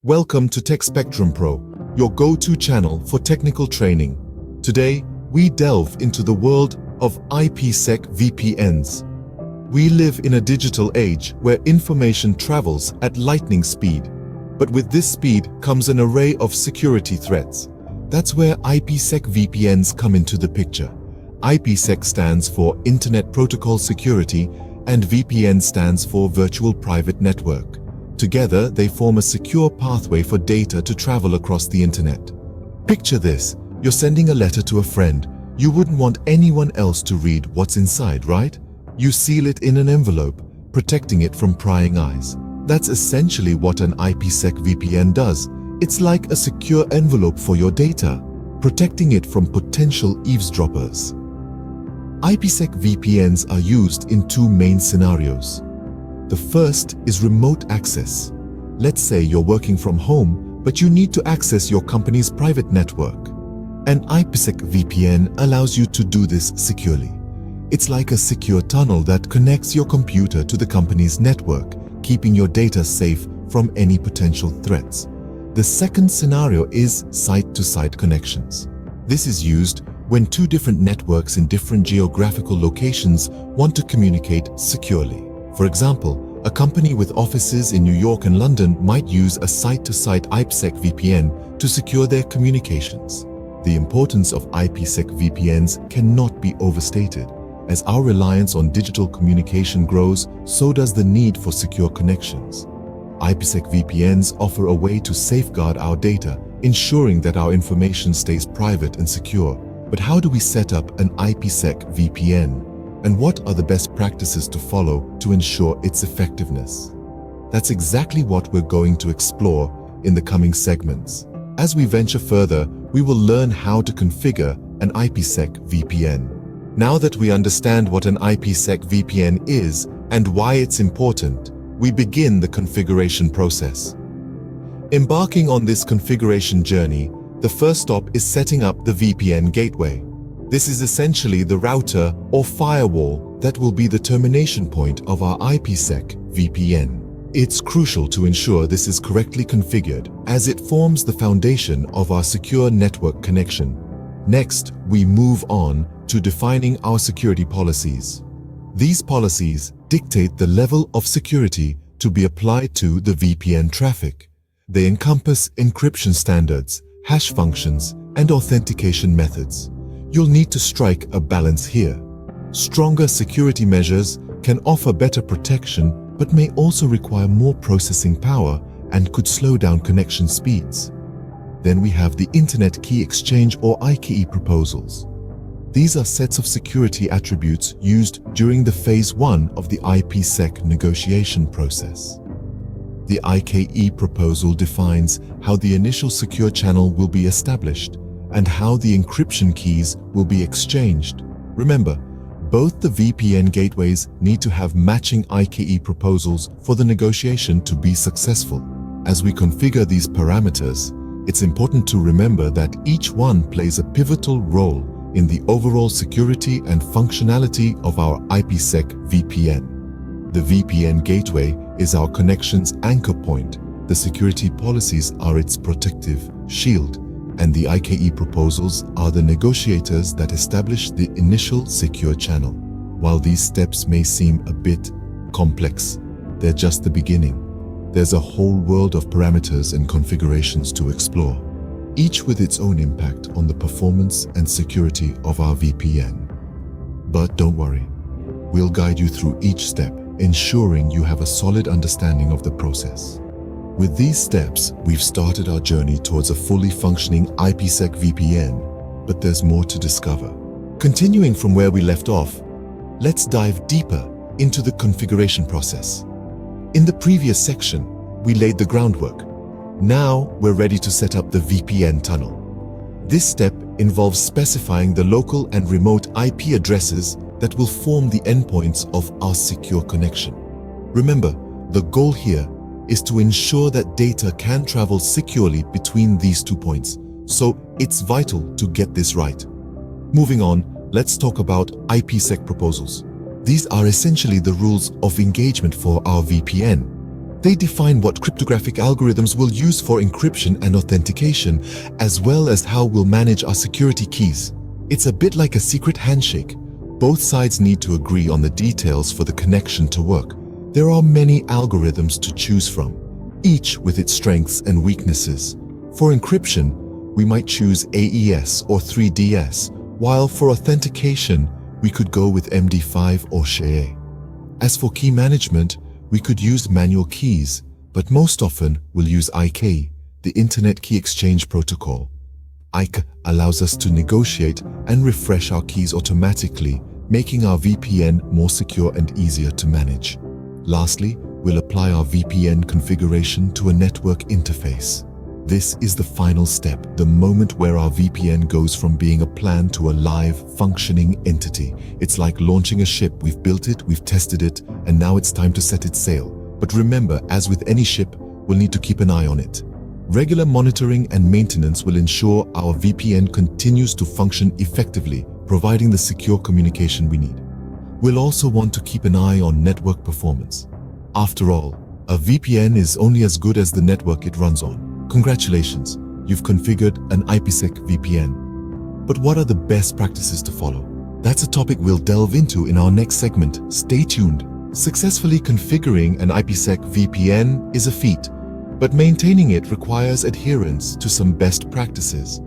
Welcome to Tech Spectrum Pro, your go-to channel for technical training. Today, we delve into the world of IPsec VPNs. We live in a digital age where information travels at lightning speed. But with this speed comes an array of security threats. That's where IPsec VPNs come into the picture. IPsec stands for Internet Protocol Security and VPN stands for Virtual Private Network. Together, they form a secure pathway for data to travel across the internet. Picture this, you're sending a letter to a friend. You wouldn't want anyone else to read what's inside, right? You seal it in an envelope, protecting it from prying eyes. That's essentially what an IPsec VPN does. It's like a secure envelope for your data, protecting it from potential eavesdroppers. IPsec VPNs are used in two main scenarios. The first is remote access. Let's say you're working from home, but you need to access your company's private network. An IPsec VPN allows you to do this securely. It's like a secure tunnel that connects your computer to the company's network, keeping your data safe from any potential threats. The second scenario is site-to-site connections. This is used when two different networks in different geographical locations want to communicate securely. For example, a company with offices in New York and London might use a site-to-site IPsec VPN to secure their communications. The importance of IPsec VPNs cannot be overstated. As our reliance on digital communication grows, so does the need for secure connections. IPsec VPNs offer a way to safeguard our data, ensuring that our information stays private and secure. But how do we set up an IPsec VPN? And what are the best practices to follow to ensure its effectiveness? That's exactly what we're going to explore in the coming segments. As we venture further, we will learn how to configure an IPsec VPN. Now that we understand what an IPsec VPN is and why it's important, we begin the configuration process. Embarking on this configuration journey, the first stop is setting up the VPN gateway. This is essentially the router or firewall that will be the termination point of our IPsec VPN. It's crucial to ensure this is correctly configured as it forms the foundation of our secure network connection. Next, we move on to defining our security policies. These policies dictate the level of security to be applied to the VPN traffic. They encompass encryption standards, hash functions, and authentication methods. You'll need to strike a balance here. Stronger security measures can offer better protection but may also require more processing power and could slow down connection speeds. Then we have the Internet Key Exchange or IKE proposals. These are sets of security attributes used during the phase 1 of the IPsec negotiation process. The IKE proposal defines how the initial secure channel will be established and how the encryption keys will be exchanged. Remember, both the VPN gateways need to have matching IKE proposals for the negotiation to be successful. As we configure these parameters, it's important to remember that each one plays a pivotal role in the overall security and functionality of our IPsec VPN. The VPN gateway is our connection's anchor point. The security policies are its protective shield, and the IKE proposals are the negotiators that establish the initial secure channel. While these steps may seem a bit complex, they're just the beginning. There's a whole world of parameters and configurations to explore, each with its own impact on the performance and security of our VPN. But don't worry, we'll guide you through each step, ensuring you have a solid understanding of the process. With these steps, we've started our journey towards a fully functioning IPsec VPN, but there's more to discover. Continuing from where we left off, let's dive deeper into the configuration process. In the previous section, we laid the groundwork. Now we're ready to set up the VPN tunnel. This step involves specifying the local and remote IP addresses that will form the endpoints of our secure connection. Remember, the goal here is to ensure that data can travel securely between these 2 points, so it's vital to get this right. Moving on, let's talk about IPsec proposals. These are essentially the rules of engagement for our VPN. They define what cryptographic algorithms we'll use for encryption and authentication, as well as how we'll manage our security keys. It's a bit like a secret handshake. Both sides need to agree on the details for the connection to work. There are many algorithms to choose from, each with its strengths and weaknesses. For encryption, we might choose AES or 3DS, while for authentication, we could go with MD5 or SHA. As for key management, we could use manual keys, but most often we'll use IK, the Internet Key Exchange Protocol. IK allows us to negotiate and refresh our keys automatically, making our VPN more secure and easier to manage. Lastly, we'll apply our VPN configuration to a network interface. This is the final step, the moment where our VPN goes from being a plan to a live, functioning entity. It's like launching a ship. We've built it, we've tested it, and now it's time to set it sail. But remember, as with any ship, we'll need to keep an eye on it. Regular monitoring and maintenance will ensure our VPN continues to function effectively, providing the secure communication we need. We'll also want to keep an eye on network performance. After all, a VPN is only as good as the network it runs on. Congratulations, you've configured an IPsec VPN. But what are the best practices to follow? That's a topic we'll delve into in our next segment. Stay tuned. Successfully configuring an IPsec VPN is a feat, but maintaining it requires adherence to some best practices.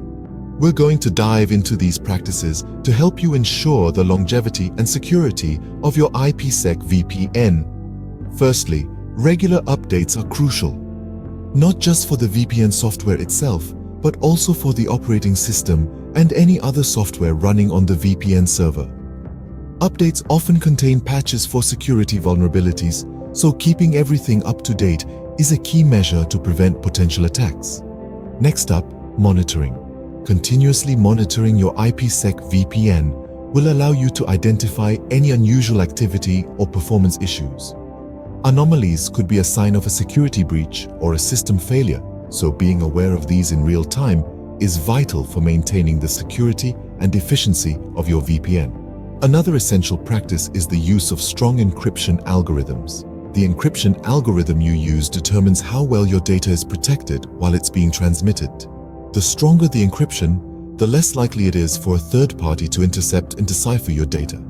We're going to dive into these practices to help you ensure the longevity and security of your IPsec VPN. Firstly, regular updates are crucial. Not just for the VPN software itself, but also for the operating system and any other software running on the VPN server. Updates often contain patches for security vulnerabilities, so keeping everything up to date is a key measure to prevent potential attacks. Next up, monitoring. Continuously monitoring your IPsec VPN will allow you to identify any unusual activity or performance issues. Anomalies could be a sign of a security breach or a system failure, so being aware of these in real time is vital for maintaining the security and efficiency of your VPN. Another essential practice is the use of strong encryption algorithms. The encryption algorithm you use determines how well your data is protected while it's being transmitted. The stronger the encryption, the less likely it is for a third party to intercept and decipher your data.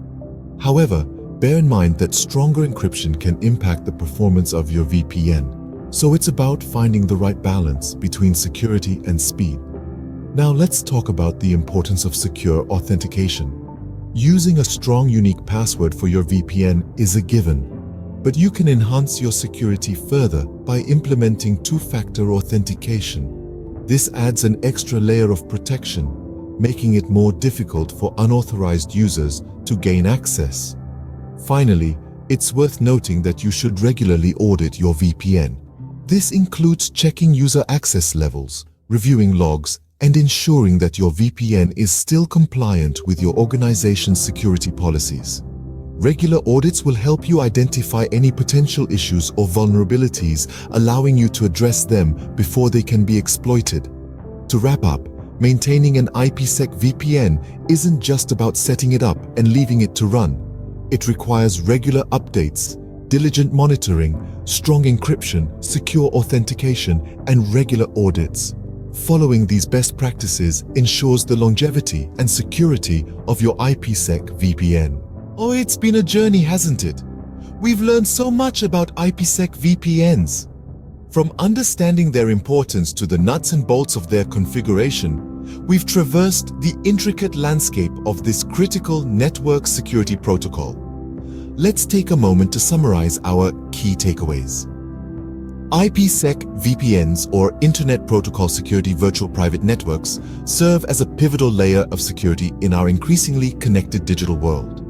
However, bear in mind that stronger encryption can impact the performance of your VPN, so it's about finding the right balance between security and speed. Now let's talk about the importance of secure authentication. Using a strong, unique password for your VPN is a given, but you can enhance your security further by implementing two-factor authentication. This adds an extra layer of protection, making it more difficult for unauthorized users to gain access. Finally, it's worth noting that you should regularly audit your VPN. This includes checking user access levels, reviewing logs, and ensuring that your VPN is still compliant with your organization's security policies. Regular audits will help you identify any potential issues or vulnerabilities, allowing you to address them before they can be exploited. To wrap up, maintaining an IPsec VPN isn't just about setting it up and leaving it to run. It requires regular updates, diligent monitoring, strong encryption, secure authentication, and regular audits. Following these best practices ensures the longevity and security of your IPsec VPN. Oh, it's been a journey, hasn't it? We've learned so much about IPsec VPNs. From understanding their importance to the nuts and bolts of their configuration, we've traversed the intricate landscape of this critical network security protocol. Let's take a moment to summarize our key takeaways. IPsec VPNs, or Internet Protocol Security Virtual Private Networks, serve as a pivotal layer of security in our increasingly connected digital world.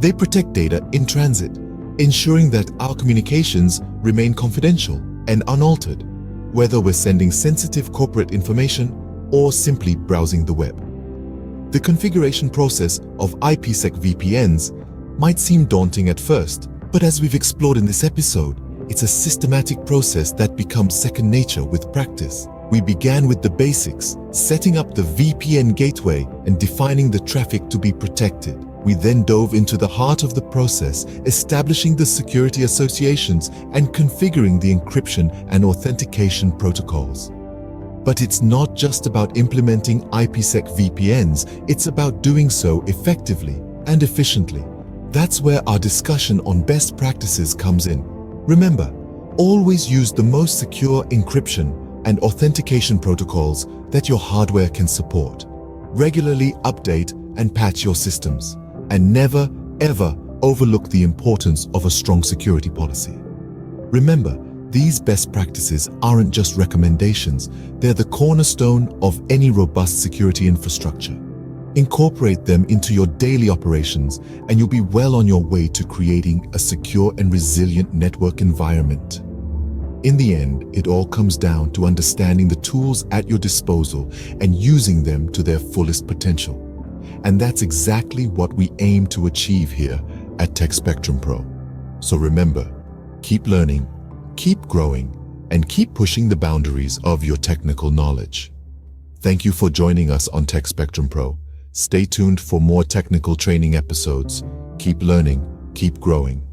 They protect data in transit, ensuring that our communications remain confidential and unaltered, whether we're sending sensitive corporate information or simply browsing the web. The configuration process of IPsec VPNs might seem daunting at first, but as we've explored in this episode, it's a systematic process that becomes second nature with practice. We began with the basics, setting up the VPN gateway and defining the traffic to be protected. We then dove into the heart of the process, establishing the security associations and configuring the encryption and authentication protocols. But it's not just about implementing IPsec VPNs, it's about doing so effectively and efficiently. That's where our discussion on best practices comes in. Remember, always use the most secure encryption and authentication protocols that your hardware can support. Regularly update and patch your systems, and never, ever overlook the importance of a strong security policy. Remember, these best practices aren't just recommendations, they're the cornerstone of any robust security infrastructure. Incorporate them into your daily operations, and you'll be well on your way to creating a secure and resilient network environment. In the end, it all comes down to understanding the tools at your disposal and using them to their fullest potential. And that's exactly what we aim to achieve here at Tech Spectrum Pro. So remember, keep learning, keep growing, and keep pushing the boundaries of your technical knowledge. Thank you for joining us on Tech Spectrum Pro. Stay tuned for more technical training episodes. Keep learning, keep growing.